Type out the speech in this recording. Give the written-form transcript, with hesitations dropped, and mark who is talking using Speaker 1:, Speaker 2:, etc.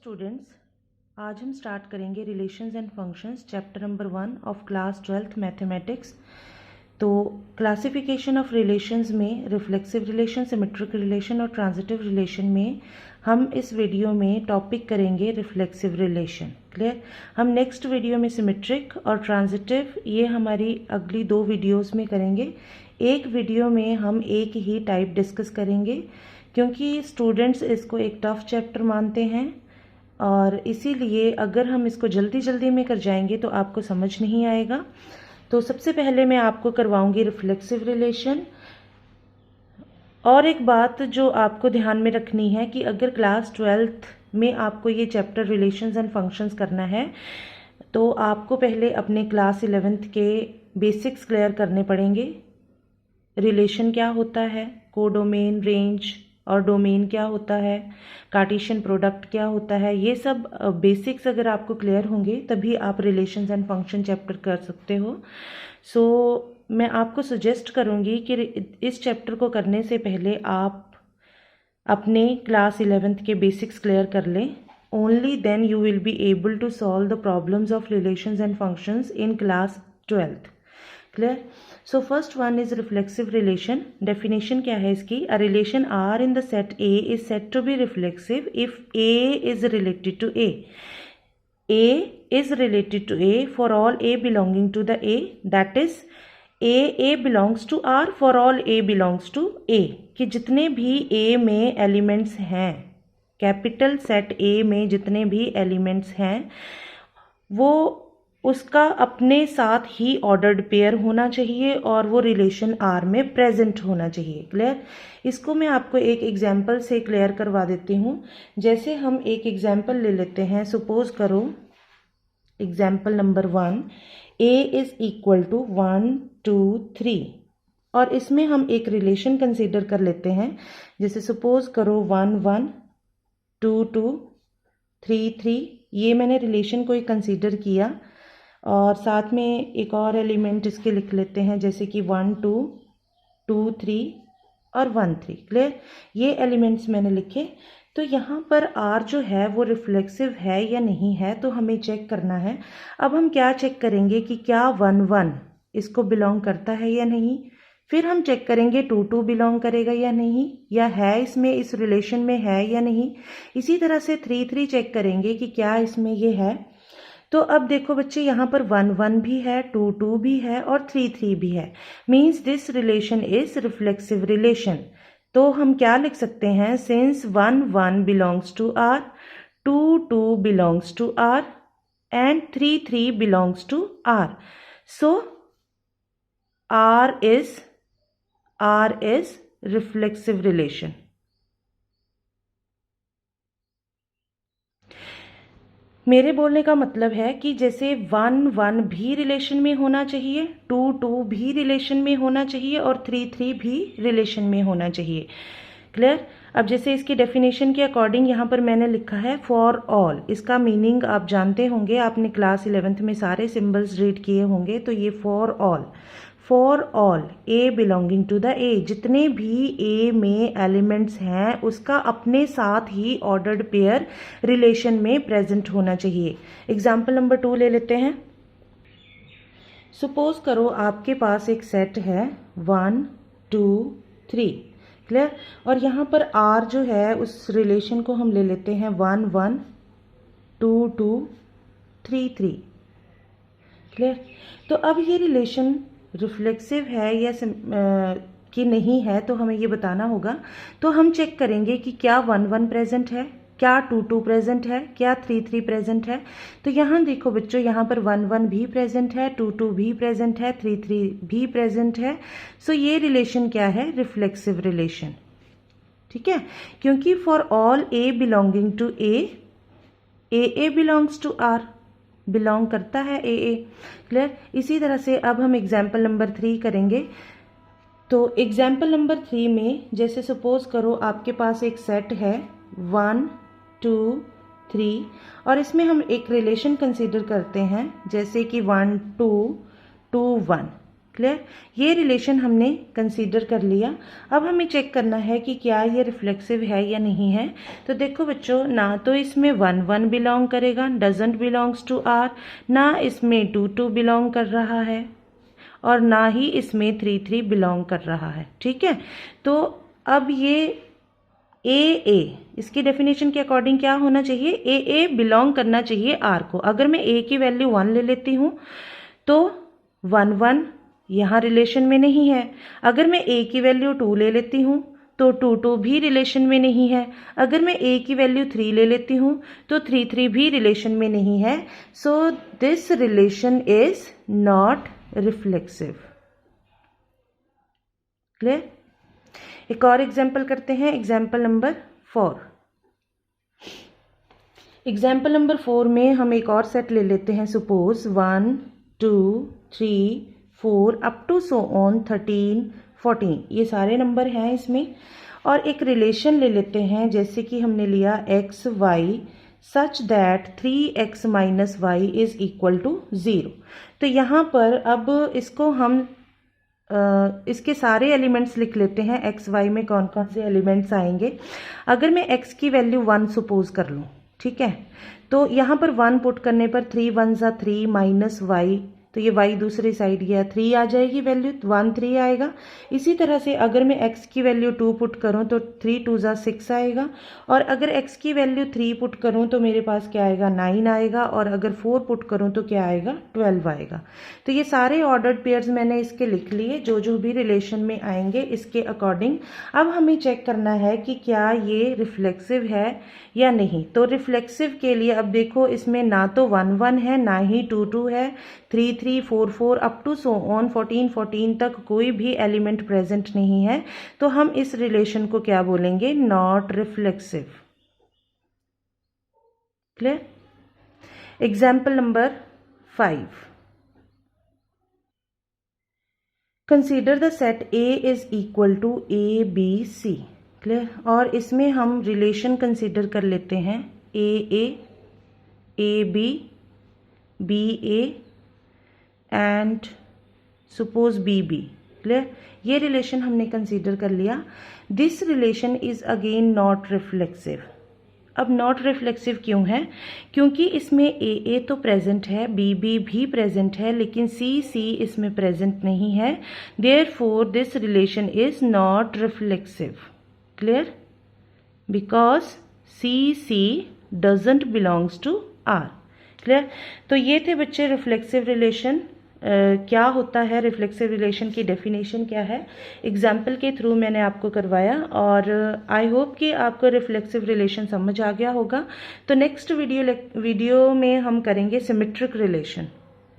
Speaker 1: Students, आज हम start करेंगे relations and functions chapter number 1 of class 12th mathematics. तो क्लासिफिकेशन ऑफ रिलेशंस में रिफ्लेक्सिव रिलेशन, सिमेट्रिक रिलेशन और ट्रांजिटिव रिलेशन में हम इस वीडियो में टॉपिक करेंगे रिफ्लेक्सिव रिलेशन। क्लियर? हम नेक्स्ट वीडियो में सिमेट्रिक और ट्रांजिटिव ये हमारी अगली 2 वीडियोस में करेंगे। एक वीडियो में हम एक ही टाइप डिस्कस करेंगे क्योंकि स्टूडेंट्स इसको एक टफ चैप्टर मानते हैं और इसीलिए अगर हम इसको जल्दी जल्दी में कर जाएंगे तो आपको समझ नहीं आएगा। तो सबसे पहले मैं आपको करवाऊंगी रिफ्लेक्सिव रिलेशन। और एक बात जो आपको ध्यान में रखनी है कि अगर क्लास 12th में आपको ये चैप्टर रिलेशंस एंड फंक्शंस करना है तो आपको पहले अपने क्लास 11th के बेसिक्स क्लियर करने पड़ेंगे। रिलेशन क्या होता है, कोडोमेन, रेंज और डोमेन क्या होता है, कार्टेशियन प्रोडक्ट क्या होता है, ये सब बेसिक्स अगर आपको क्लियर होंगे तभी आप रिलेशंस एंड फंक्शन चैप्टर कर सकते हो। सो मैं आपको सजेस्ट करूँगी कि इस चैप्टर को करने से पहले आप अपने क्लास 11th के बेसिक्स क्लियर कर लें। Only then you will be able to solve the problems of relations and functions in class 12th। Clear? So first one is reflexive relation. Definition क्या है इसकी? A relation R in the set A is said to be reflexive if A is related to A. A is related to A for all A belonging to the A, that is A belongs to R for all A belongs to ए। कि जितने भी A में elements हैं, capital set ए में जितने भी elements हैं वो उसका अपने साथ ही ऑर्डर्ड पेयर होना चाहिए और वो रिलेशन आर में प्रेजेंट होना चाहिए। क्लियर? इसको मैं आपको एक एग्जाम्पल से क्लियर करवा देती हूँ। जैसे हम एक एग्जाम्पल ले लेते हैं। सपोज करो example number 1, A is equal to 1 2 3 और इसमें हम एक रिलेशन कंसीडर कर लेते हैं। जैसे सपोज करो 1 1 2 2 3 3, ये मैंने रिलेशन को एक कंसीडर किया और साथ में एक और एलिमेंट इसके लिख लेते हैं जैसे कि 1 2 2 3 और 1 3। क्लियर? ये एलिमेंट्स मैंने लिखे। तो यहाँ पर R जो है वो रिफ्लेक्सिव है या नहीं है तो हमें चेक करना है। अब हम क्या चेक करेंगे कि क्या 1 1 इसको बिलोंग करता है या नहीं। फिर हम चेक करेंगे 2 2 बिलोंग करेगा या नहीं, या है इसमें, इस रिलेशन में है या नहीं। इसी तरह से 3 3 चेक करेंगे कि क्या इसमें ये है। तो अब देखो बच्चे, यहाँ पर 1 1 भी है, 2 2 भी है और 3 3 भी है। Means this relation is reflexive relation. तो हम क्या लिख सकते हैं? Since 1 1 belongs to R, 2 2 belongs to R and 3 3 belongs to R, so R is reflexive relation। मेरे बोलने का मतलब है कि जैसे 1 1 भी रिलेशन में होना चाहिए, 2 2 भी रिलेशन में होना चाहिए और 3 3 भी रिलेशन में होना चाहिए। क्लियर? अब जैसे इसकी डेफिनेशन के अकॉर्डिंग यहाँ पर मैंने लिखा है फॉर ऑल। इसका मीनिंग आप जानते होंगे, आपने क्लास 11th में सारे सिंबल्स रीड किए होंगे। तो ये for all A belonging to the A, जितने भी ए में एलिमेंट्स हैं उसका अपने साथ ही ऑर्डर्ड पेयर रिलेशन में प्रेजेंट होना चाहिए। एग्जाम्पल नंबर 2 ले लेते हैं। सपोज करो आपके पास एक सेट है 1 2 3। क्लियर? और यहाँ पर R जो है उस रिलेशन को हम ले लेते हैं 1 1 2 2 3 3। क्लियर? तो अब ये रिलेशन रिफ्लेक्सिव है या कि नहीं है तो हमें ये बताना होगा। तो हम चेक करेंगे कि क्या 1 1 प्रेजेंट है, क्या 2 2 प्रेजेंट है, क्या 3 3 प्रेजेंट है। तो यहाँ देखो बच्चों, यहाँ पर 1 1 भी प्रेजेंट है, 2 2 भी प्रेजेंट है, 3 3 भी प्रेजेंट है। सो ये रिलेशन क्या है? Reflexive relation. ठीक है? क्योंकि for all A belonging to A belongs to R, belong करता है ए। क्लियर? इसी तरह से अब हम एग्जाम्पल नंबर 3 करेंगे। तो एग्जाम्पल नंबर 3 में जैसे सपोज करो आपके पास एक सेट है 1 2 3 और इसमें हम एक रिलेशन कंसीडर करते हैं जैसे कि 1 2 2 1। क्लियर। ये रिलेशन हमने कंसीडर कर लिया। अब हमें चेक करना है कि क्या ये रिफ्लेक्सिव है या नहीं है। तो देखो बच्चों, ना तो इसमें 1 1 बिलोंग करेगा, डजंट बिलोंग्स टू आर, ना इसमें 2 2 बिलोंग कर रहा है, और ना ही इसमें 3 3 बिलोंग कर रहा है। ठीक है, तो अब ये ए इसकी डेफिनेशन के अकॉर्डिंग क्या होना चाहिए, ए बिलोंग करना चाहिए आर को। अगर मैं ए की वैल्यू 1 ले लेती हूँ तो 1 1 यहाँ रिलेशन में नहीं है। अगर मैं ए की वैल्यू 2 ले लेती हूँ तो 2 2 भी रिलेशन में नहीं है। अगर मैं ए की वैल्यू 3 ले लेती हूँ तो 3 3 भी रिलेशन में नहीं है। So this relation is not reflexive. Clear. एक और एग्जाम्पल करते हैं, एग्जाम्पल नंबर 4। एग्जाम्पल नंबर 4 में हम एक और सेट ले लेते हैं। Suppose 1 2 3 4 up to so on 13 14, ये सारे नंबर हैं इसमें। और एक रिलेशन ले लेते हैं, जैसे कि हमने लिया x y such that 3x minus y is equal to 0। तो यहाँ पर अब इसको हम इसके सारे एलिमेंट्स लिख लेते हैं, एक्स वाई में कौन कौन से एलिमेंट्स आएंगे। अगर मैं x की वैल्यू 1 सपोज कर लूँ, ठीक है, तो यहाँ पर 1 पुट करने पर 3 1 ज़ा 3 माइनस वाई, तो ये y दूसरी साइड गया, 3 आ जाएगी वैल्यू, 1 3 आएगा। इसी तरह से अगर मैं x की वैल्यू 2 पुट करूँ तो 3 2 ज़ा 6 आएगा, और अगर x की वैल्यू 3 पुट करूँ तो मेरे पास क्या आएगा, 9 आएगा, और अगर 4 पुट करूँ तो क्या आएगा, 12 आएगा। तो ये सारे ऑर्डर्ड पेयर्स मैंने इसके लिख लिए, जो जो भी रिलेशन में आएंगे इसके अकॉर्डिंग। अब हमें चेक करना है कि क्या ये रिफ्लेक्सिव है या नहीं। तो रिफ्लेक्सिव के लिए अब देखो, इसमें ना तो 1 1 है, ना ही 2 2 है, 3 3 4 4 अप टू सो ऑन 14 14 तक कोई भी एलिमेंट प्रेजेंट नहीं है। तो हम इस रिलेशन को क्या बोलेंगे, not reflexive. Clear. Example number 5। Consider the set A is equal to a b c. Clear. और इसमें हम रिलेशन कंसीडर कर लेते हैं, a b a and suppose b b. Clear. ये रिलेशन हमने कंसीडर कर लिया। This relation is again not reflexive. अब नॉट रिफ्लेक्सिव क्यों है, क्योंकि इसमें ए तो प्रेजेंट है, बी भी प्रेजेंट है, लेकिन सी इसमें प्रेजेंट नहीं है। Therefore this relation is not reflexive. Clear. Because c doesn't belongs to R. Clear. तो ये थे बच्चे रिफ्लेक्सिव रिलेशन। क्या होता है रिफ्लेक्सिव रिलेशन की डेफिनेशन क्या है, एग्जाम्पल के थ्रू मैंने आपको करवाया, और आई होप कि आपको रिफ्लेक्सिव रिलेशन समझ आ गया होगा। तो नेक्स्ट वीडियो में हम करेंगे सिमेट्रिक रिलेशन।